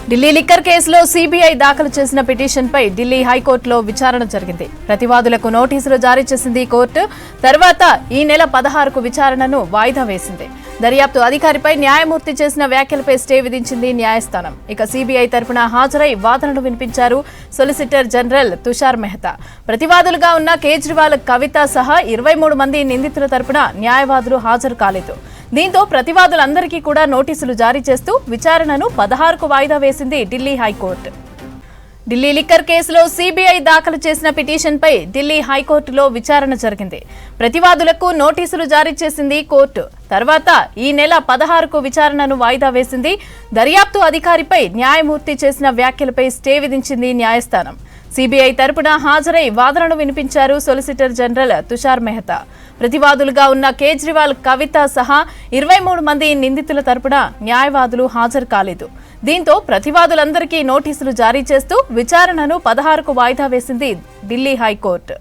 Delhi liquor కేసులో CBI దాఖలు చేసిన పిటిషన్పై ఢిల్లీ హైకోర్టులో విచారణ జరిగింది. ప్రతివాదులకు నోటీసులు జారీ చేసింది కోర్టు. తర్వాత ఈ నెల 16కు విచారణను వాయిదా వేసింది. దర్యాప్తు అధికారిపై న్యాయమూర్తి చేసిన వ్యాఖ్యలపై స్టే విధించింది న్యాయస్థానం. ఇక సీబీఐ తరపున హాజరై వాదనలు వినిపించారు సొలిసిటర్ జనరల్ తుషార్ మెహతా. ప్రతివాదులుగా ఉన్న కేజ్రీవాల్, కవిత సహా 23 మంది నిందితుల తరపున న్యాయవాదులు హాజరు కాలేదు. దీంతో ప్రతివాదులందరికీ కూడా నోటీసులు జారీ చేస్తూ విచారణను 16కు వాయిదా వేసింది ఢిల్లీ హైకోర్టు. ఢిల్లీ లిక్కర్ కేసులో సీబీఐ దాఖలు చేసిన పిటిషన్పై ఢిల్లీ హైకోర్టులో విచారణ జరిగింది. ప్రతివాదులకు నోటీసులు జారీ చేసింది కోర్టు. తర్వాత ఈ నెల 16కు విచారణను వాయిదా వేసింది. దర్యాప్తు అధికారిపై న్యాయమూర్తి చేసిన వ్యాఖ్యలపై స్టే విధించింది న్యాయస్థానం. సీబీఐ తరపున హాజరై వాదనలు వినిపించారు సొలిసిటర్ జనరల్ తుషార్ మెహతా. ప్రతివాదులుగా ఉన్న కేజ్రీవాల్, కవిత సహా 23 మంది నిందితుల తరపున న్యాయవాదులు హాజరు కాలేదు. దీంతో ప్రతివాదులందరికీ నోటీసులు జారీ చేస్తూ విచారణను 16కు వాయిదా వేసింది ఢిల్లీ హైకోర్టు.